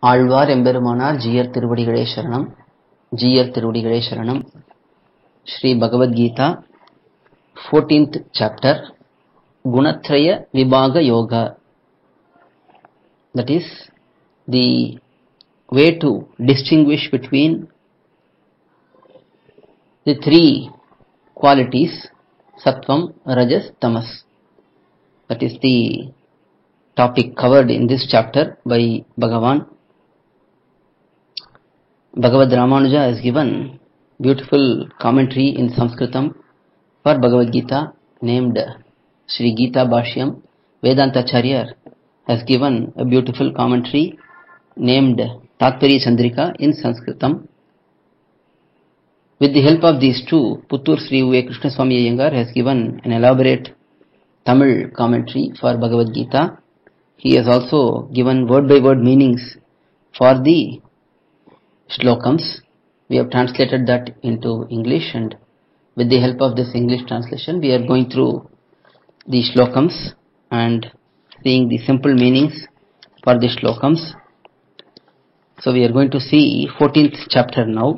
ஆழ்வார் எம்பெருமானார் ஜீயர் திருவடிகளே சரணம். ஜீயர் திருவடிகளே சரணம். Sri Bhagavad Gita 14th chapter, Gunatraya Vibhaga Yoga. That is the way to distinguish between the three qualities, Sattvam, Rajas, Tamas. That is the topic covered in this chapter by Bhagavan. Bhagavad Ramanuja has given beautiful commentary in Sanskritam for Bhagavad Gita named Sri Gita Bhashyam. Vedanta Acharya has given a beautiful commentary named Tatparya Chandrika in Sanskritam. With the help of these two, Puttur Sri U.A. Krishnaswamy Iyengar has given an elaborate Tamil commentary for Bhagavad Gita. He has also given word by word meanings for the shlokams. We have translated that into English, and with the help of this English translation we are going through the shlokams and seeing the simple meanings for the shlokams. So we are going to see 14th chapter now.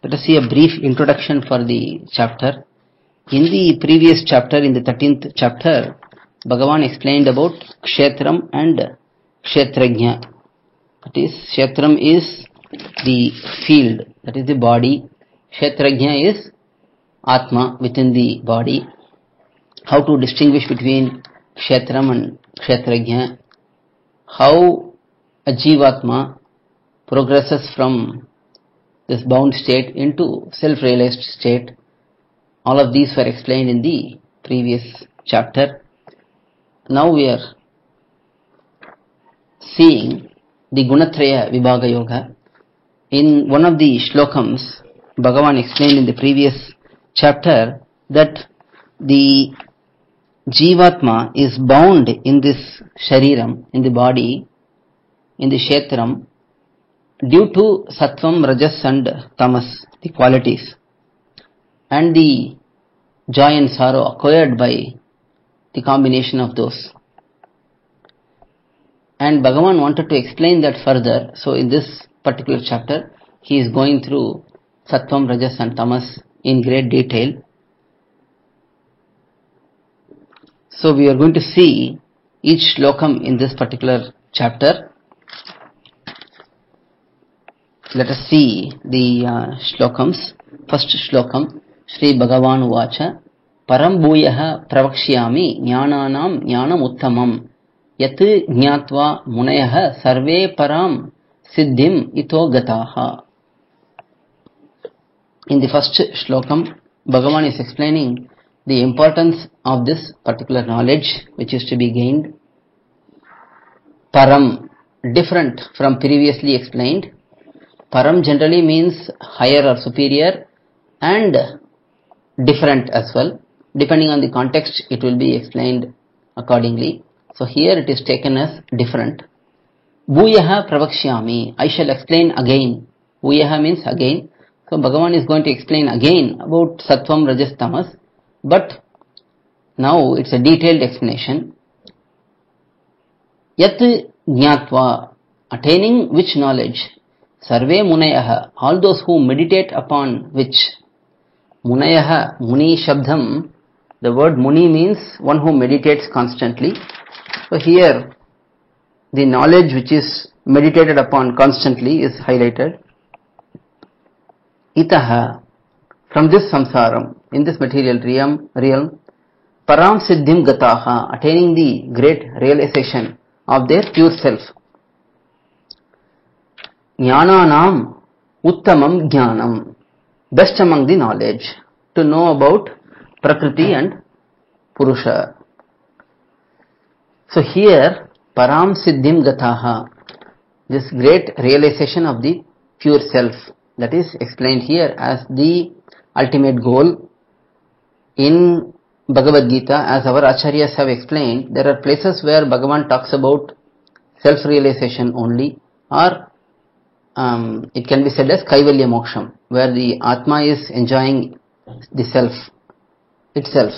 Let us see a brief introduction for the chapter. In the previous chapter, in the 13th chapter, Bhagavan explained about Kshetram and Kshetrajna. That is, Kshetram is the field, that is the body. Kshetrajna is Atma, within the body. How to distinguish between Kshetram and Kshetrajna. How a Jivatma progresses from this bound state into self-realized state. All of these were explained in the previous chapter. Now we are seeing the Gunatraya Vibhaga Yoga. In one of the shlokams, Bhagavan explained in the previous chapter that the Jivatma is bound in this Shariram, in the body, in the Kshetram, due to Sattvam, Rajas and Tamas, the qualities, and the joy and sorrow acquired by the combination of those. And Bhagavan wanted to explain that further. So in this particular chapter, he is going through Sattvam, Rajas and Tamas in great detail. So we are going to see each shlokam in this particular chapter. Let us see the shlokams. First shlokam, Shri Bhagavan Uvacha, Param Bhuyaha Pravakshyami Jnananam Jnanam Uttamam Yat Jnatva Munayaha Sarve Param Siddhim Ito Gataha. In the first shlokam, Bhagavan is explaining the importance of this particular knowledge which is to be gained. Param, different from previously explained. Param generally means higher or superior, and different as well. Depending on the context, it will be explained accordingly. So here it is taken as different. Bhuyaha Pravakshyami, I shall explain again. Bhuyaha means again. So Bhagavan is going to explain again about Sattvam, Rajas, Tamas, but now it's a detailed explanation. Yat Jnatva, attaining which knowledge? Sarve Munayaha, all those who meditate upon which. Munayaha, Muni Shabdham, the word Muni means one who meditates constantly. So here the knowledge which is meditated upon constantly is highlighted. Itaha, from this samsaram, in this material realm, Param Siddhim Gataha, attaining the great realization of their pure self. Jnananam Uttamam Jnanam, best among the knowledge, to know about Prakriti and Purusha. So here, Param Siddhim Gataha, this great realization of the pure self, that is explained here as the ultimate goal. In Bhagavad Gita, as our Acharyas have explained, there are places where Bhagavan talks about self-realization only, or it can be said as Kaivalya Moksham, where the Atma is enjoying the self itself.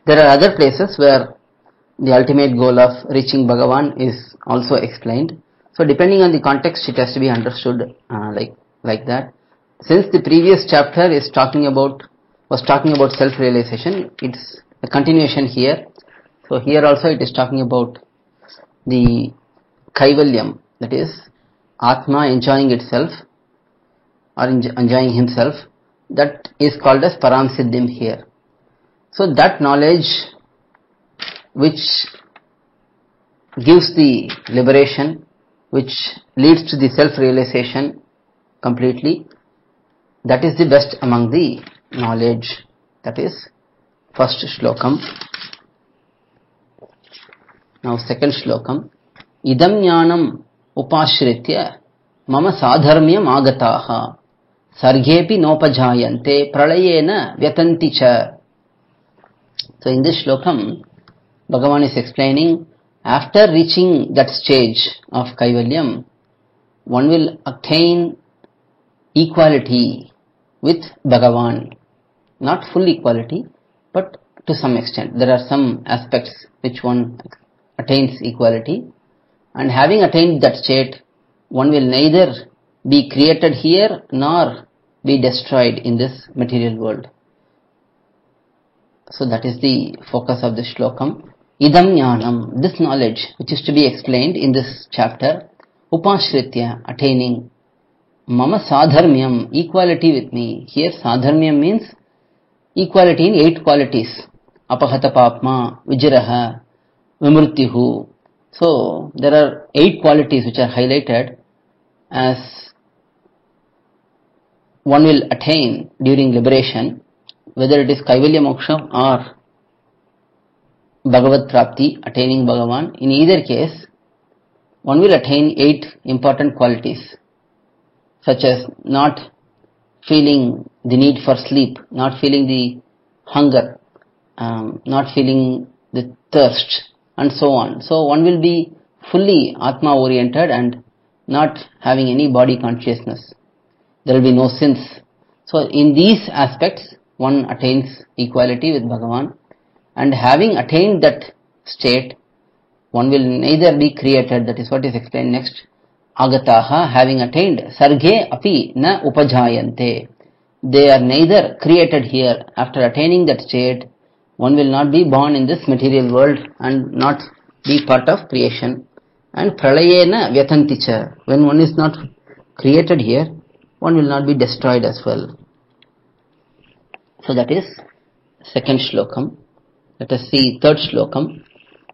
There are other places where the ultimate goal of reaching Bhagavan is also explained. So depending on the context, it has to be understood like that. Since the previous chapter was talking about self-realization, it's a continuation here. So here also it is talking about the kaivalyam, that is Atma enjoying itself or enjoying himself. That is called as Paramsiddhim here. So that knowledge which gives the liberation, which leads to the self-realization completely, that is the best among the knowledge. That is first shlokam. Now second shlokam. Idam jnanam upashritya mama sadharmyam agataha sargepi nopajayante pralayena vyatanti cha. So in this shlokam, Bhagavan is explaining, after reaching that stage of kaivalyam, one will attain equality with Bhagavan. Not full equality, but to some extent. There are some aspects which one attains equality, and having attained that state, one will neither be created here nor be destroyed in this material world. So that is the focus of this shlokam. Idam jnanam, this knowledge which is to be explained in this chapter, upashritya, attaining, mama sadharmyam, equality with me. Here sadharmyam means equality in 8 qualities. Apahata papma, vijraha, vimrutyuhu. So there are 8 qualities which are highlighted as one will attain during liberation, whether it is Kaivalya Moksha or Bhagavad Prapti, attaining Bhagavan. In either case, one will attain 8 important qualities, such as not feeling the need for sleep, not feeling the hunger, not feeling the thirst, and so on. So one will be fully Atma oriented and not having any body consciousness. There will be no sins. So in these aspects, one attains equality with Bhagavan, and having attained that state, one will neither be created, that is what is explained next, agataha, having attained, sarge api na upajayante, they are neither created here. After attaining that state, one will not be born in this material world and not be part of creation. And pralayena vyatanticha, when one is not created here, one will not be destroyed as well. So that is second shlokam. Let us see third shlokam.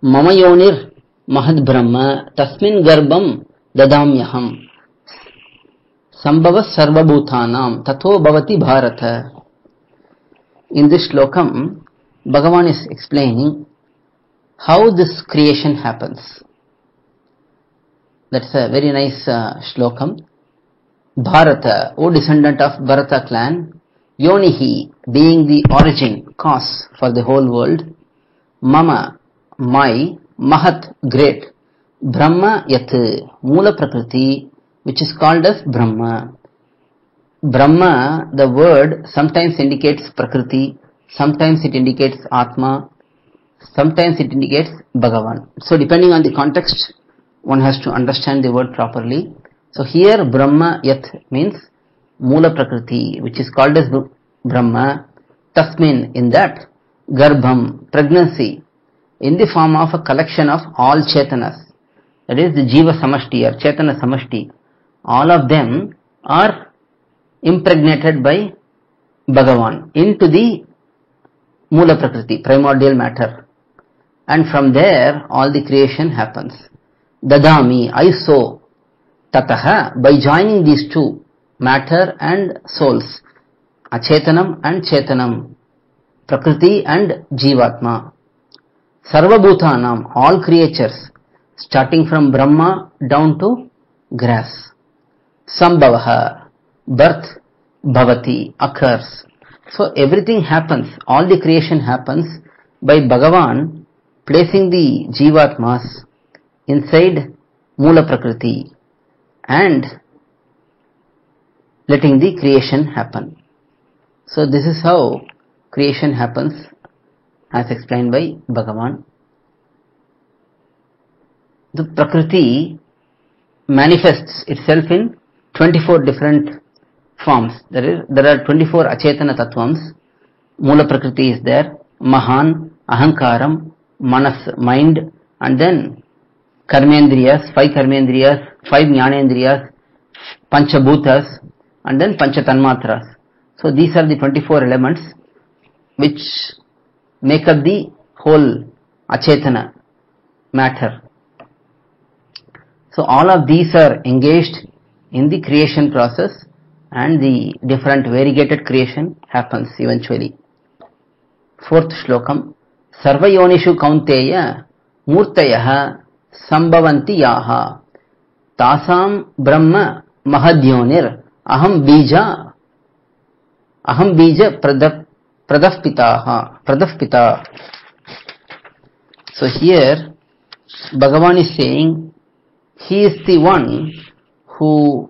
Mama yonir mahad brahma tasmin garbam dadamyaham sambhava sarvabhutanam tato bhavati bharata. In this shlokam, Bhagavan is explaining how this creation happens. That's a very nice shlokam. Bharata, O descendant of Bharata clan, Yonihi, being the origin, cause for the whole world, Mama, my, Mahat, great, Brahma Yat, Mula Prakriti, which is called as Brahma. Brahma, the word sometimes indicates Prakriti, sometimes it indicates Atma, sometimes it indicates Bhagavan. So depending on the context, one has to understand the word properly. So here Brahma Yat means Mula Prakriti, which is called as Brahma. Tasmin, in that, Garbham, pregnancy, in the form of a collection of all Chetanas. That is the Jiva Samashti or Chetana Samashti. All of them are impregnated by Bhagavan into the Mula Prakriti, primordial matter. And from there, all the creation happens. Dadami, I sow. Tataha, by joining these two, matter and souls, Achetanam and Chetanam, Prakriti and Jivatma, Sarvabhutanam, all creatures, starting from Brahma down to grass. Sambhavaha, birth, bhavati, occurs. So everything happens, all the creation happens by Bhagavan placing the Jivatmas inside Mula Prakriti and letting the creation happen. So this is how creation happens as explained by Bhagavan. The Prakriti manifests itself in 24 different forms. There are 24 achetana tattvams. Moola Prakriti is there, Mahan, Ahankaram, Manas, mind, and then Karmendriyas, 5 Karmendriyas, 5 Jnanendriyas, Panchabhutas, and then Panchatanmatras. So these are the 24 elements which make up the whole achetana matter. So all of these are engaged in the creation process, and the different variegated creation happens eventually. Fourth shlokam. Sarvayonishu kaunteya murtayaha sambhavanti yaha tasam brahma mahadyonir aham bija pradafpita. So here Bhagavan is saying he is the one who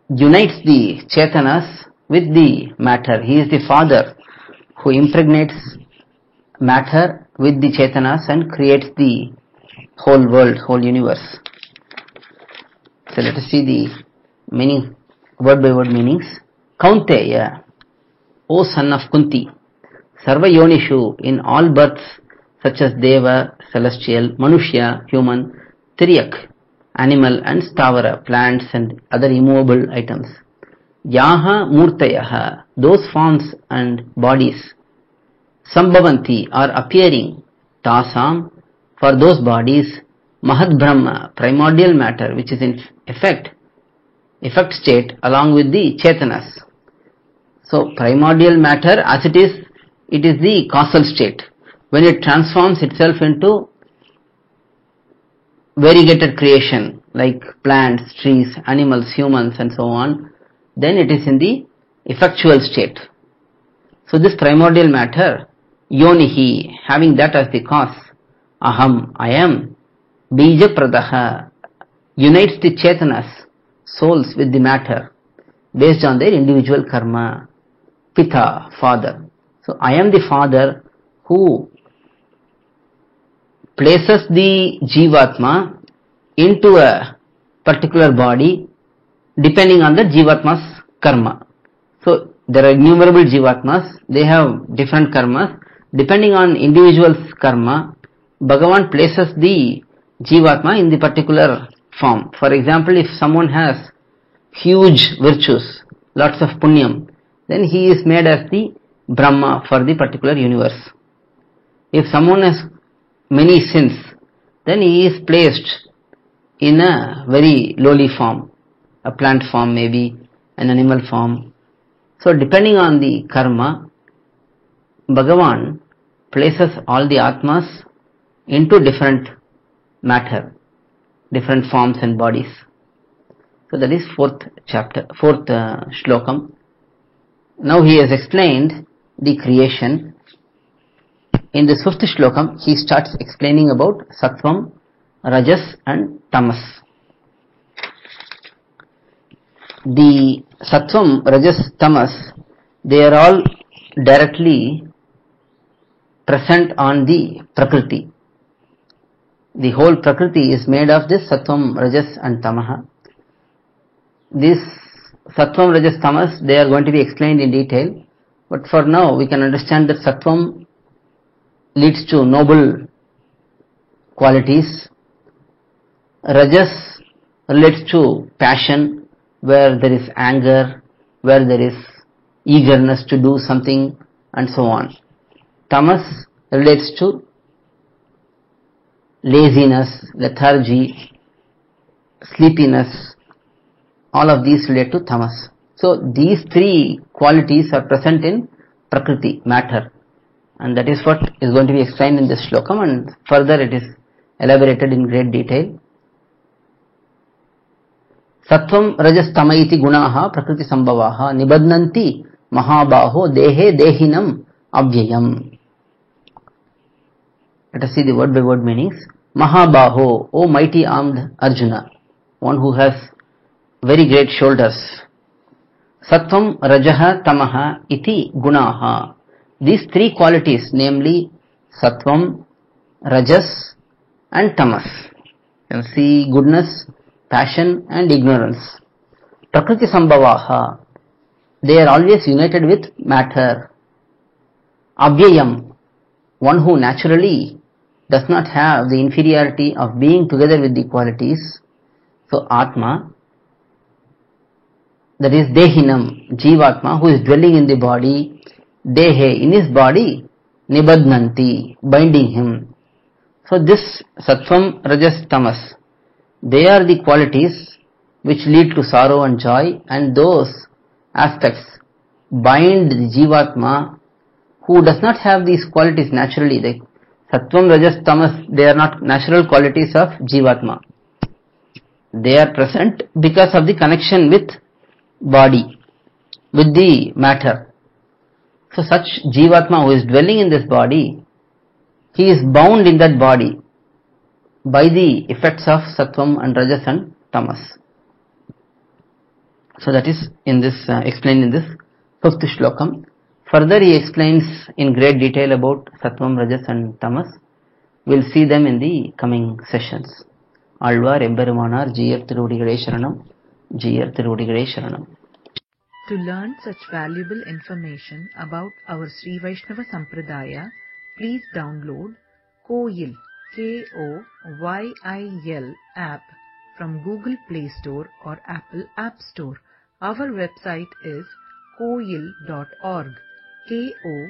unites the Chetanas with the matter. He is the father who impregnates matter with the Chetanas and creates the whole world, whole universe. So let us see the meaning, word by word meanings. Kaunteya, O son of Kunti, Sarva Yonishu, in all births such as Deva, celestial, Manushya, human, Tiryak, animal, and Stavara, plants and other immovable items. Yaha Murtayaha, those forms and bodies. Sambhavanti, are appearing. Tasam, for those bodies. Mahad Brahma, primordial matter, which is in effect state along with the Chetanas. So primordial matter as it is the causal state. When it transforms itself into variegated creation like plants, trees, animals, humans, and so on, then it is in the effectual state. So this primordial matter, yonihi, having that as the cause, aham, I am, bija pradaha, unites the chetanas, souls, with the matter based on their individual karma. Pita, father. So I am the father who places the Jivatma into a particular body depending on the Jivatma's karma. So there are innumerable Jivatmas, they have different karmas. Depending on individual's karma, Bhagavan places the Jivatma in the particular form. For example, if someone has huge virtues, lots of punyam, then he is made as the Brahma for the particular universe. If someone has many sins, then he is placed in a very lowly form, a plant form, maybe an animal form. So depending on the karma, Bhagavan places all the Atmas into different matter, different forms and bodies. So that is fourth shlokam. Now he has explained the creation. In this fifth shlokam, he starts explaining about Sattvam, Rajas and Tamas. The Sattvam, Rajas, Tamas, they are all directly present on the Prakriti. The whole Prakriti is made of this Sattvam, Rajas and Tamaha. This Sattvam, Rajas, Tamas, they are going to be explained in detail. But for now, we can understand that Sattvam leads to noble qualities. Rajas relates to passion, where there is anger, where there is eagerness to do something, and so on. Tamas relates to laziness, lethargy, sleepiness. All of these relate to tamas. So these three qualities are present in Prakriti, matter. And that is what is going to be explained in this shlokam, and further it is elaborated in great detail. Sattvam rajas tama iti gunaha prakriti sambhavaha nibadnanti mahabaho dehe dehinam avyayam. Let us see the word by word meanings. Mahabaho, O mighty armed Arjuna, one who has very great shoulders. Sattvam rajaha tamaha iti gunaha. These three qualities, namely Sattvam, Rajas and Tamas. You can see goodness, passion and ignorance. Prakriti Sambhavaha, they are always united with matter. Avyayam, one who naturally does not have the inferiority of being together with the qualities. So Atma, that is Dehinam, Jivatma, who is dwelling in the body, Dehe, in his body, Nibadnanti, binding him. So this Sattvam, Rajas, Tamas, they are the qualities which lead to sorrow and joy, and those aspects bind the Jivatma who does not have these qualities naturally. The Sattvam, Rajas, Tamas, they are not natural qualities of Jivatma. They are present because of the connection with body, with the matter. So such Jivatma who is dwelling in this body, he is bound in that body by the effects of Sattvam and Rajas and Tamas. So that is in this explained in this 5th shlokam. Further he explains in great detail about Sattvam, Rajas and Tamas. We will see them in the coming sessions. Alvar Emberumanar Jiyar Tiruvadigalai Sharanam, Jiyar Tiruvadigalai Sharanam. To learn such valuable information about our Sri Vaishnava Sampradaya, please download Koyil, K-O-Y-I-L app from Google Play Store or Apple App Store. Our website is koyil.org, Koyil.org.